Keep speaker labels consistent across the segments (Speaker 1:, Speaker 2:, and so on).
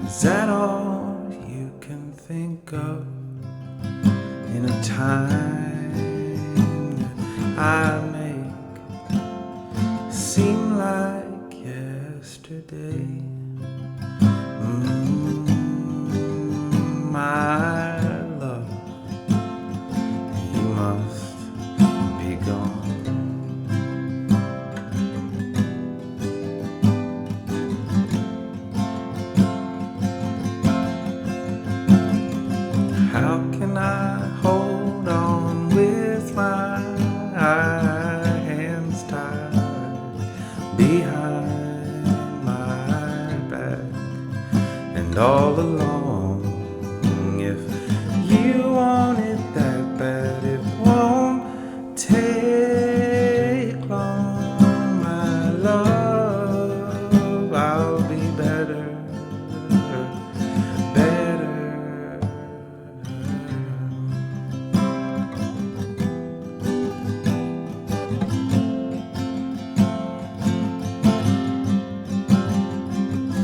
Speaker 1: Is that all you can think of in a time that I make seem like yesterday? My love, you must be gone. How can I hold on with my hands tied behind my back? And all along, if you want it that bad, it won't take long, my love. I'll be better, better.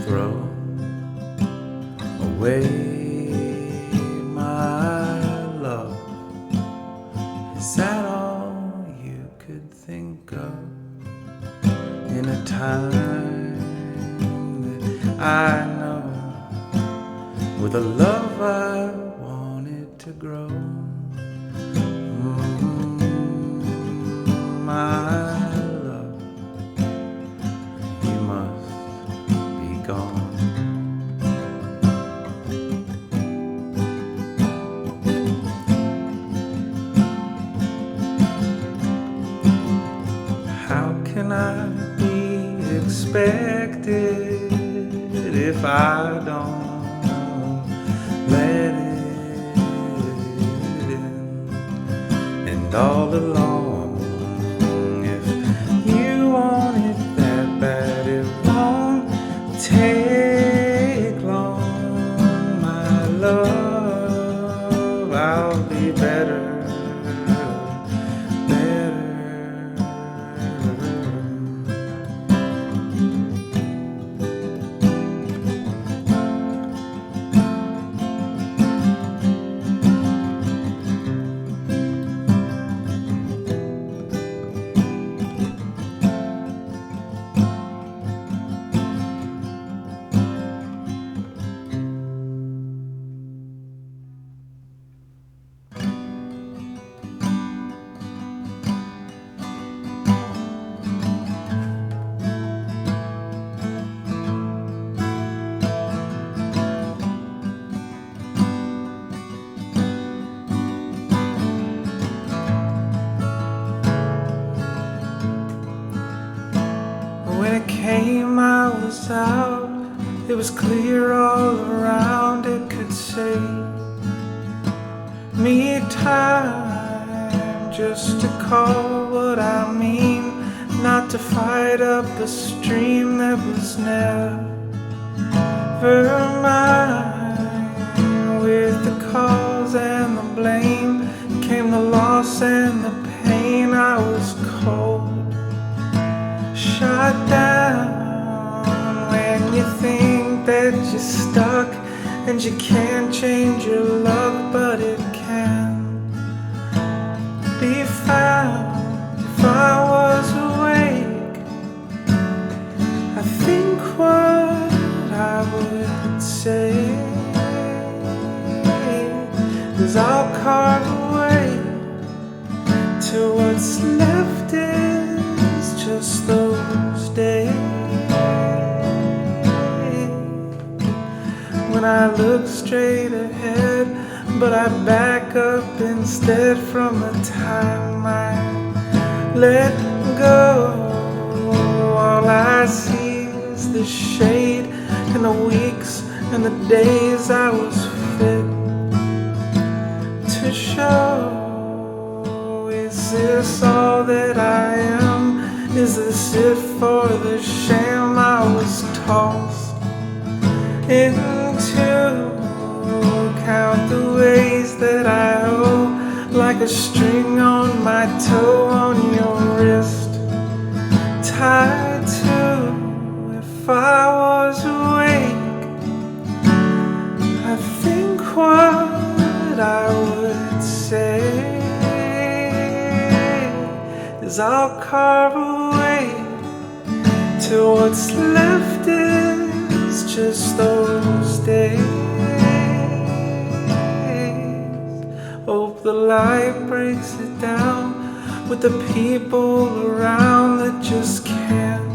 Speaker 1: Throw away my love. Is that all you could think of in a time that I know, with a love I wanted to grow? My love, you must be gone. How can I be expected if I don't let it in? And all along, if you want it that bad, it won't take long, my love. I'll be better, better. When it came, I was out. It was clear all around. It could save me time just to call what I mean, not to fight up a stream that was never mine. With the cause and the blame came the loss and the pain. I was cold, shut down. When you think that you're stuck and you can't change your luck, but it can be found. If I was awake, I think what I would say is I'll carve away till what's left is just those days. When I look straight ahead, but I back up instead from the time I let go. All I see is the shade and the weeks and the days I was fit to show. Is this all that I am? Is this it for the sham I was tossed into? Count the ways that I owe, like a string on my toe, on your wrist, tied to. If I was awake, is I'll carve away till what's left is just those days. Hope the light breaks it down with the people around that just can't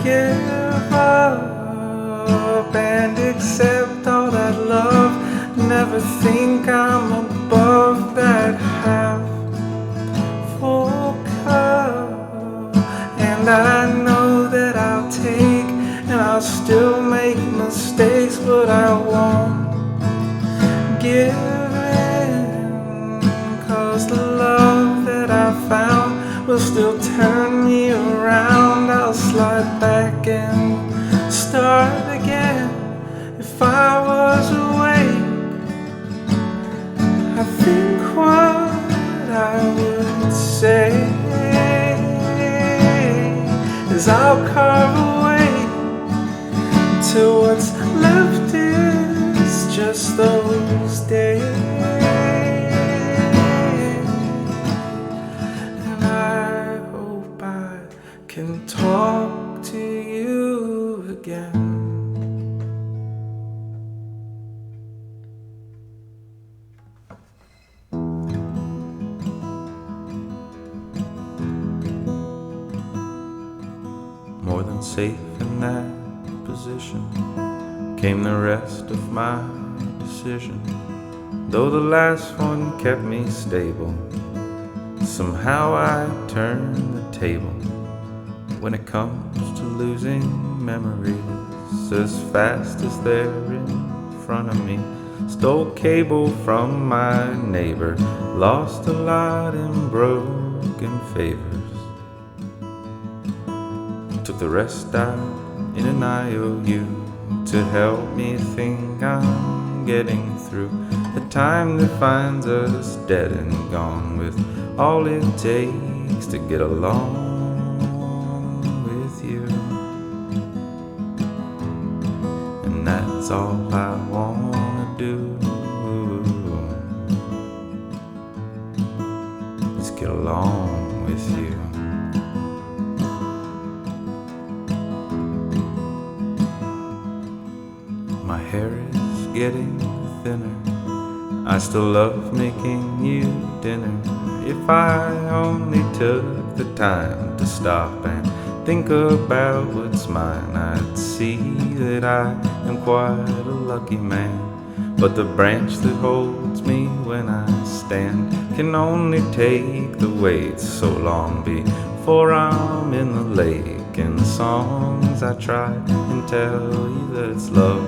Speaker 1: give up and accept all that love. Never think I'm above that half full cup. And I know that I'll take and I'll still make mistakes, but I won't give in, 'cause the love that I found will still turn me around. I'll slide back and start again. If I was awake, I think what I would say is I'll carve away till what's left is just those days. And I hope I can talk to you again. More than safe in that position came the rest of my decision. Though the last one kept me stable, somehow I turned the table. When it comes to losing memories as fast as they're in front of me, stole cable from my neighbor, lost a lot in broken favors. Took the rest out in an IOU to help me think I'm getting through the time that finds us dead and gone, with all it takes to get along with you. And that's all I wanna do, is get along with you. My hair is getting thinner, I still love making you dinner. If I only took the time to stop and think about what's mine, I'd see that I am quite a lucky man. But the branch that holds me when I stand can only take the weight so long before I'm in the lake. In the songs I try and tell you that it's love,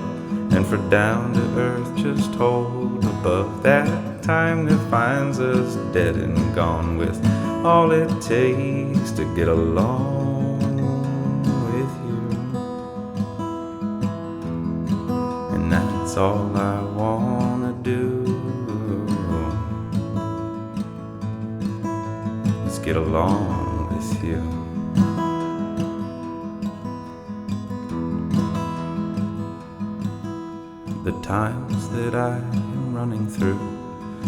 Speaker 1: and for down to earth just hold above that time that finds us dead and gone, with all it takes to get along with you. And that's all I wanna do, is get along with you. The times that I am running through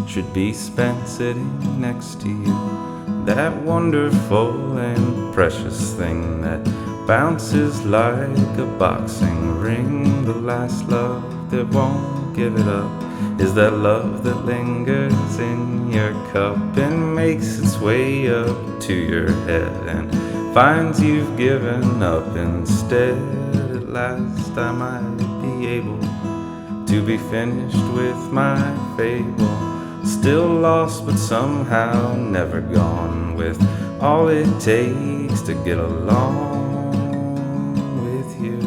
Speaker 1: should be spent sitting next to you, that wonderful and precious thing that bounces like a boxing ring. The last love that won't give it up is that love that lingers in your cup and makes its way up to your head and finds you've given up instead. At last I might be able to be finished with my fable, still lost but somehow never gone, with all it takes to get along with you.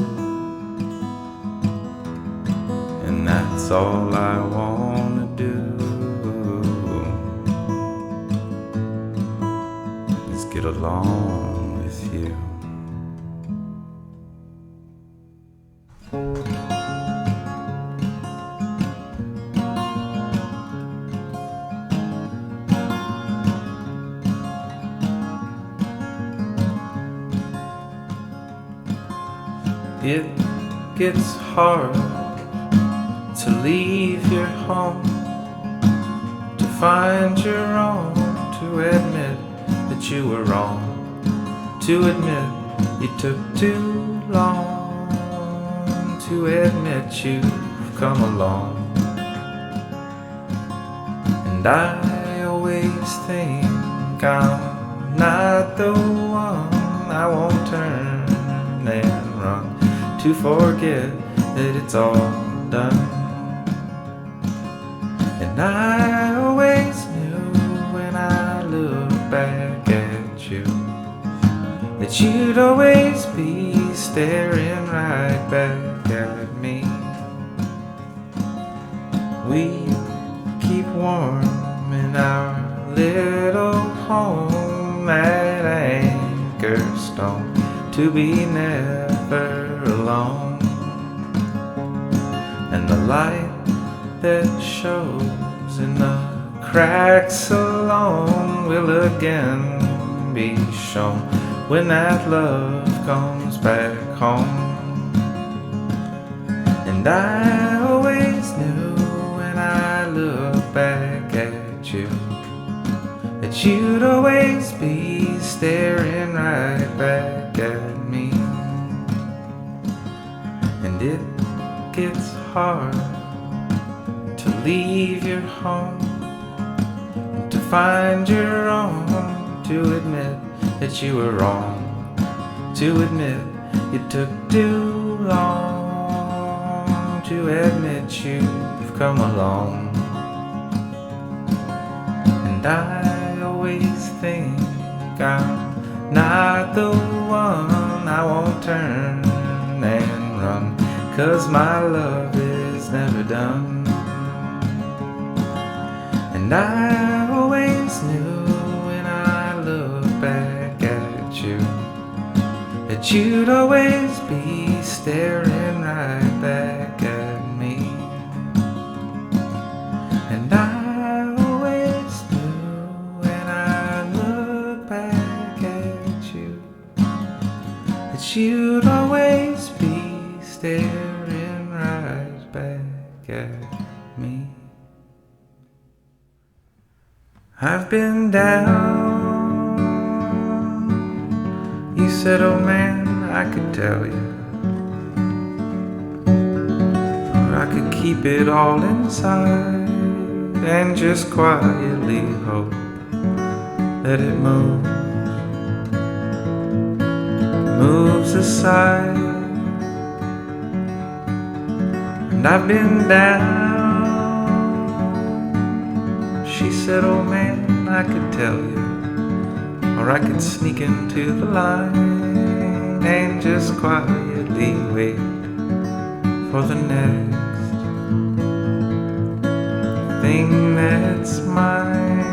Speaker 1: And that's all I wanna do, is get along with you. It gets hard to leave your home, to find your own, to admit that that you were wrong, to admit you took too long, to admit you've come along. And I always think I'm not the one. I won't turn and run to forget that it's all done. And I always knew when I look back at you that you'd always be staring right back at me. We keep warm in our little home at Anchor Stone, to be never alone. And the light that shows in the cracks alone will again be shown when that love comes back home. And I always knew when I look back at you that you'd always be staring right back at me. And it gets hard to leave your home, to find your own, to admit that you were wrong, to admit you took too long, to admit you've come along. And I always think I'm not the one. I won't turn and run, 'cause my love is never done. And I always knew when I look back at you that you'd always be staring right back at me. And I always knew when I look back at you that you'd always be staring right back at me. I've been down, you said, oh man, I could tell you, or I could keep it all inside and just quietly hope that it moves aside. And I've been down, she said, oh man, I could tell you, or I could sneak into the line and just quietly wait for the next thing that's mine.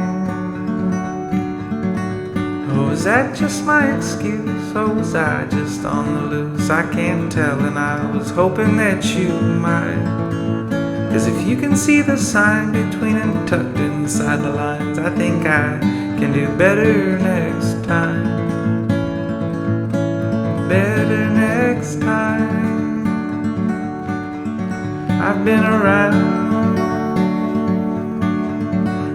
Speaker 1: Oh, is that just my excuse, or was I just on the loose? I can't tell, and I was hoping that you might. 'Cause if you can see the sign between and tucked inside the lines, I think I can do better next time. Better next time. I've been around.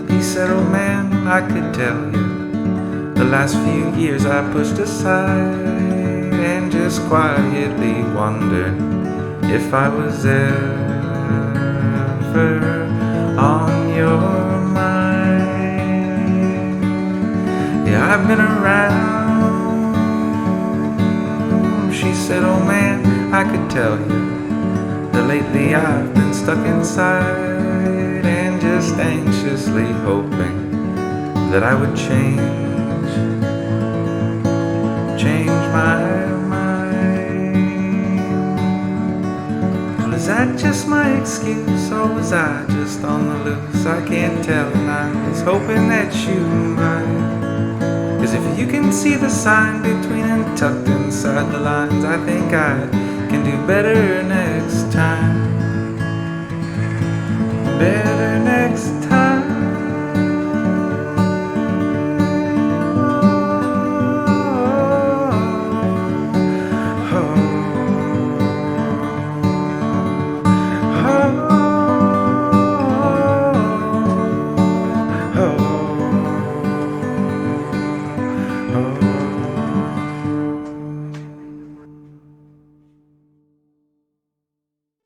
Speaker 1: He said, oh man, I could tell you, the last few years I pushed aside and just quietly wondered if I was ever on your mind. Yeah, I've been around. She said, oh man, I could tell you that lately I've been stuck inside and just anxiously hoping that I would change my mind. Well, is that just my excuse, or was I just on the loose? I can't tell, and I was hoping that you might. 'Cause if you can see the sign between and tucked inside the lines, I think I can do better next time. Better